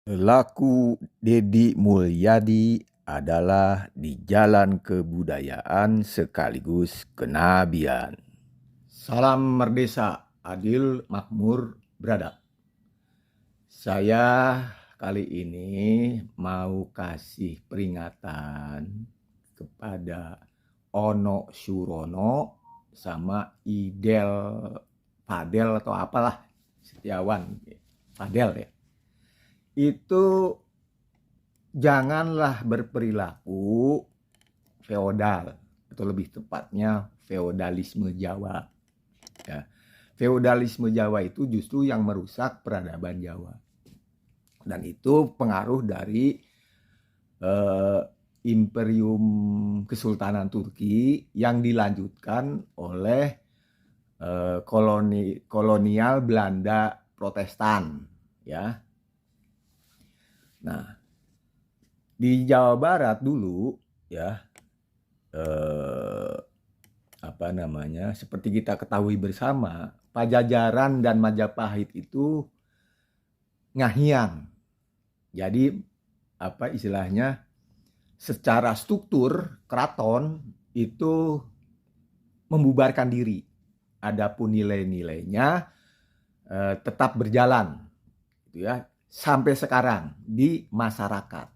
Laku Dedi Mulyadi adalah di jalan kebudayaan sekaligus kenabian. Salam Merdesa, adil, makmur, beradab. Saya kali ini mau kasih peringatan kepada Ono Surono sama Idel Fadel atau apalah, Setiawan Fadel ya. Itu janganlah berperilaku feodal, atau lebih tepatnya feodalisme Jawa. Ya. Feodalisme Jawa itu justru yang merusak peradaban Jawa. Dan itu pengaruh dari Imperium Kesultanan Turki yang dilanjutkan oleh kolonial Belanda Protestan, ya. Nah, di Jawa Barat dulu ya, seperti kita ketahui bersama, Pajajaran dan Majapahit itu ngahiang. Jadi istilahnya secara struktur keraton itu membubarkan diri. Adapun nilai-nilainya tetap berjalan, gitu ya, sampai sekarang di masyarakat,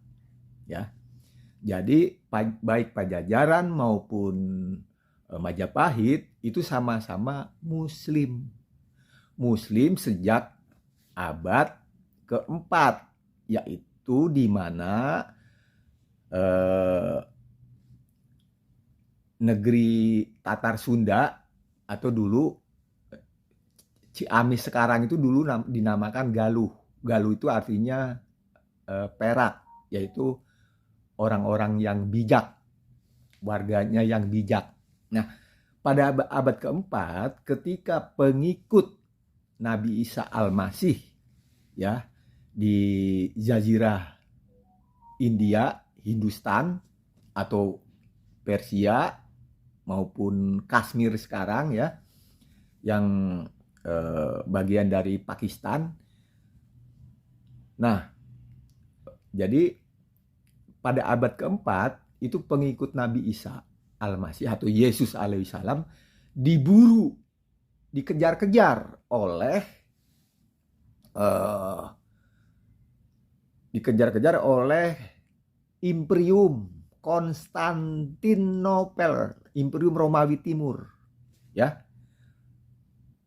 ya. Jadi baik Pajajaran maupun Majapahit itu sama-sama Muslim sejak abad keempat, yaitu di mana negeri Tatar Sunda atau dulu Ciamis sekarang itu dulu dinamakan Galuh. Galuh itu artinya perak, yaitu orang-orang yang bijak, warganya yang bijak. Nah, pada abad keempat, ketika pengikut Nabi Isa Al-Masih ya di Jazirah India, Hindustan atau Persia maupun Kashmir sekarang ya, yang bagian dari Pakistan. Nah, jadi pada abad keempat itu pengikut Nabi Isa Al-Masih atau Yesus alaihissalam diburu, dikejar-kejar oleh Imperium Konstantinopel, Imperium Romawi Timur, ya.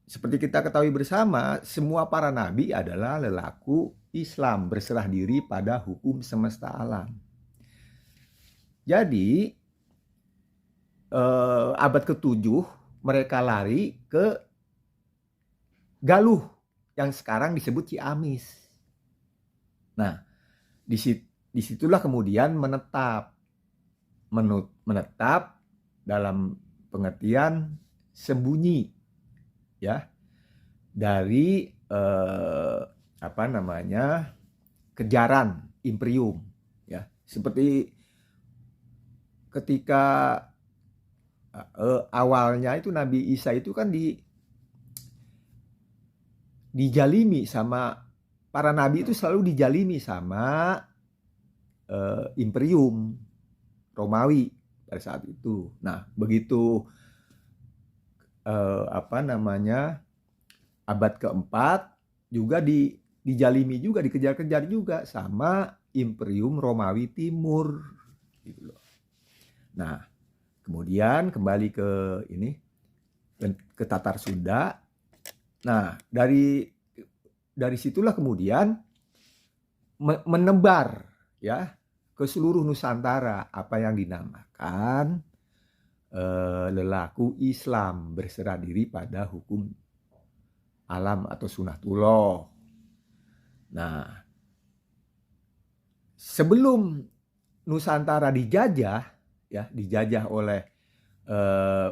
Seperti kita ketahui bersama, semua para nabi adalah lelaku Islam, berserah diri pada hukum semesta alam. Jadi abad ke-7 mereka lari ke Galuh yang sekarang disebut Ciamis. Nah, disitulah kemudian menetap dalam pengertian sembunyi, ya, dari kejaran imperium, ya. Seperti ketika awalnya itu Nabi Isa itu kan dijalimi sama para nabi, itu selalu dijalimi sama imperium Romawi pada saat itu. Nah, begitu abad keempat juga dijalimi juga, dikejar-kejar juga sama Imperium Romawi Timur, gitu loh. Nah, kemudian kembali ke Tatar Sunda. Nah, dari situlah kemudian menebar ya ke seluruh Nusantara apa yang dinamakan lelaku Islam, berserah diri pada hukum alam atau sunatullah. Nah, sebelum Nusantara dijajah oleh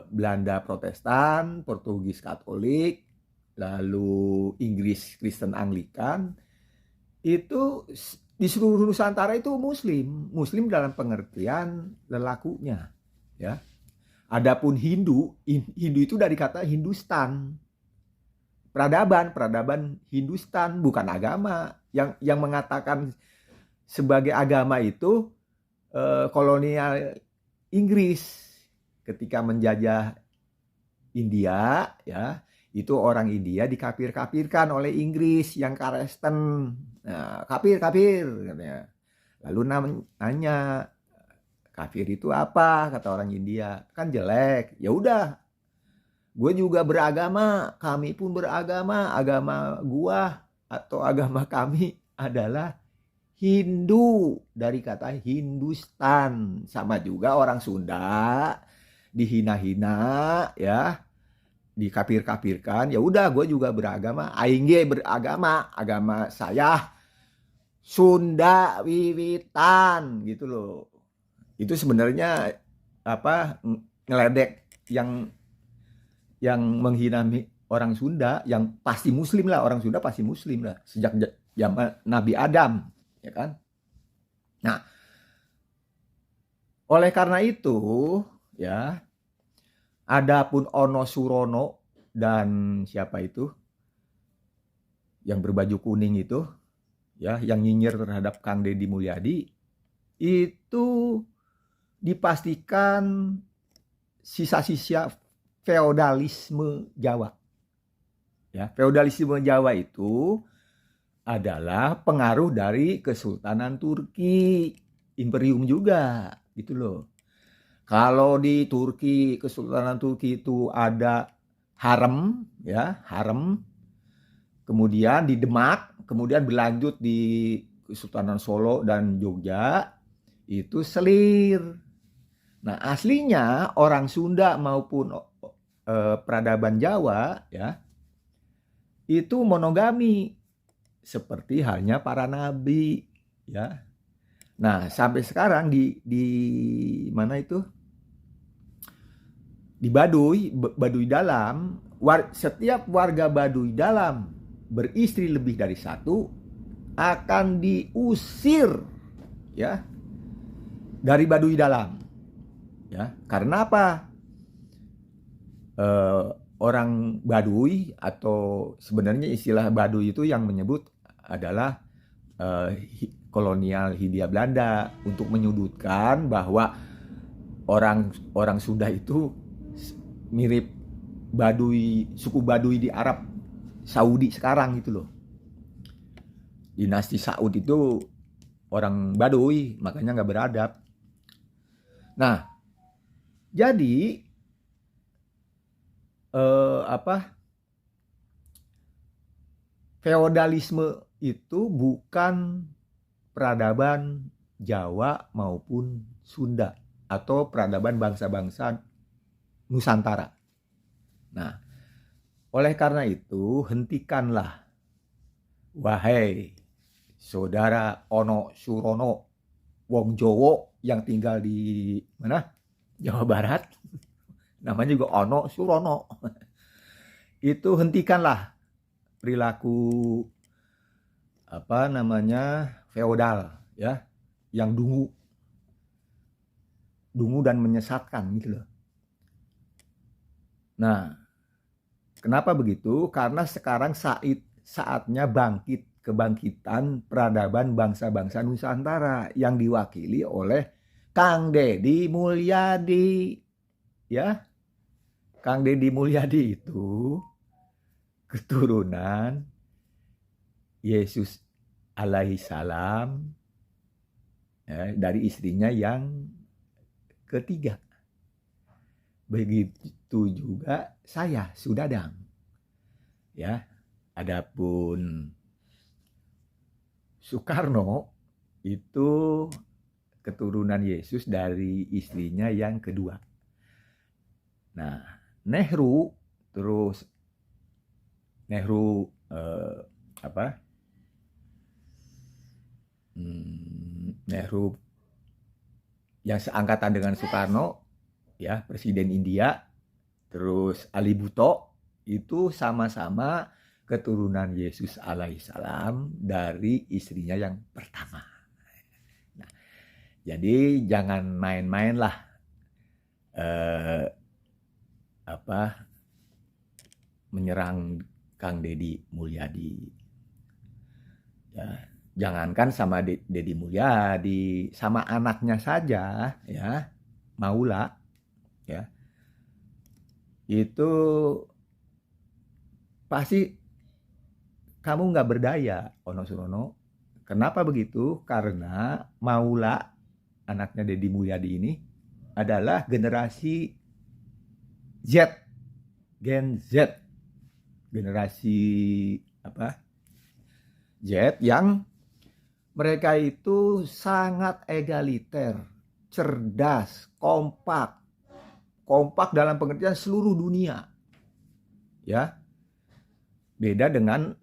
Belanda Protestan, Portugis Katolik, lalu Inggris Kristen Anglikan, itu di seluruh Nusantara itu Muslim dalam pengertian lelakunya, ya. Adapun Hindu itu dari kata Hindustan, peradaban Hindustan, bukan agama. Yang mengatakan sebagai agama itu kolonial Inggris ketika menjajah India, ya, itu orang India dikafir-kafirkan oleh Inggris yang Kristen. Nah, kafir katanya. Lalu nanya, kafir itu apa? Kata orang India, kan jelek. Ya udah, gue juga beragama, kami pun beragama. Agama gua atau agama kami adalah Hindu, dari kata Hindustan. Sama juga orang Sunda dihina-hina, ya, dikafir-kafirkan. Ya udah, gue juga beragama, aing ge beragama, agama saya Sunda wiwitan, gitu loh. Itu sebenarnya apa, ngeledek yang menghina orang Sunda, yang pasti Muslim lah, orang Sunda pasti Muslim lah sejak zaman Nabi Adam, ya kan? Nah, oleh karena itu, ya, adapun Ono Surono dan siapa itu yang berbaju kuning itu, ya, yang nyinyir terhadap Kang Deddy Mulyadi, itu dipastikan sisa-sisa feodalisme Jawa. Ya, feodalisme Jawa itu adalah pengaruh dari Kesultanan Turki, imperium juga, gitu loh. Kalau di Turki, Kesultanan Turki itu ada harem, ya, harem. Kemudian di Demak, kemudian berlanjut di Kesultanan Solo dan Jogja, itu selir. Nah, aslinya orang Sunda maupun peradaban Jawa, ya, itu monogami seperti halnya para nabi, ya. Nah, sampai sekarang di mana itu? Di Baduy Dalam, setiap warga Baduy Dalam beristri lebih dari satu akan diusir, ya, dari Baduy Dalam. Ya, karena apa? Orang Baduy, atau sebenarnya istilah Baduy itu yang menyebut adalah kolonial Hindia Belanda, untuk menyudutkan bahwa orang Sunda itu mirip Baduy, suku Baduy di Arab Saudi sekarang gitu loh. Dinasti Saud itu orang Baduy, makanya nggak beradab. Nah, jadi feodalisme itu bukan peradaban Jawa maupun Sunda atau peradaban bangsa-bangsa Nusantara. Nah, oleh karena itu, hentikanlah, wahai saudara Ono Surono wong Jowo yang tinggal di mana? Jawa Barat. Namanya juga Ono Surono. Itu hentikanlah perilaku apa namanya, feodal, ya, yang dungu dan menyesatkan gitu loh. Nah, kenapa begitu? Karena sekarang saatnya kebangkitan peradaban bangsa-bangsa Nusantara yang diwakili oleh Kang Deddy Mulyadi, ya. Kang Deddy Mulyadi itu keturunan Yesus alaihi salam, ya, dari istrinya yang ketiga. Begitu juga saya, Sudadang. Ya, adapun Soekarno itu keturunan Yesus dari istrinya yang kedua. Nah, Nehru Nehru yang seangkatan dengan Soekarno, ya, presiden India, terus Ali Bhutto itu sama-sama keturunan Yesus alaihissalam dari istrinya yang pertama. Nah, jadi jangan main-main lah menyerang Kang Deddy Mulyadi. Ya, jangankan sama Deddy Mulyadi, sama anaknya saja ya, Maula ya. Itu pasti kamu nggak berdaya, Ono Surono. Kenapa begitu? Karena Maula, anaknya Deddy Mulyadi ini, adalah generasi Z, Gen Z, generasi apa? Z yang mereka itu sangat egaliter, cerdas, kompak dalam pengertian seluruh dunia. Ya. Beda dengan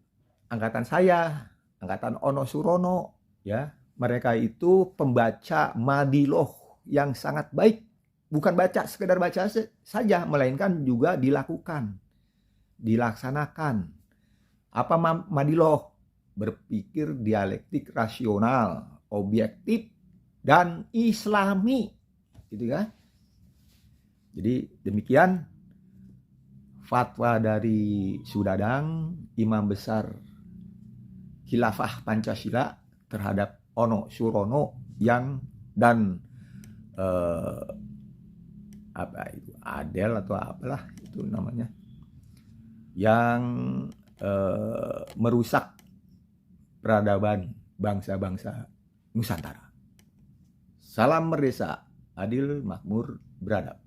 angkatan saya, angkatan Ono Surono, ya. Mereka itu pembaca madiloh yang sangat baik. Bukan sekedar baca saja, melainkan juga dilakukan, dilaksanakan. Apa madiloh? Berpikir dialektik rasional, objektif, dan islami. Gitu kan? Jadi demikian fatwa dari Sudadang, Imam Besar Khilafah Pancasila terhadap Ono Surono dan apa itu, Adel atau apalah itu namanya, yang merusak peradaban bangsa-bangsa Nusantara. Salam merdeka, adil, makmur, beradab.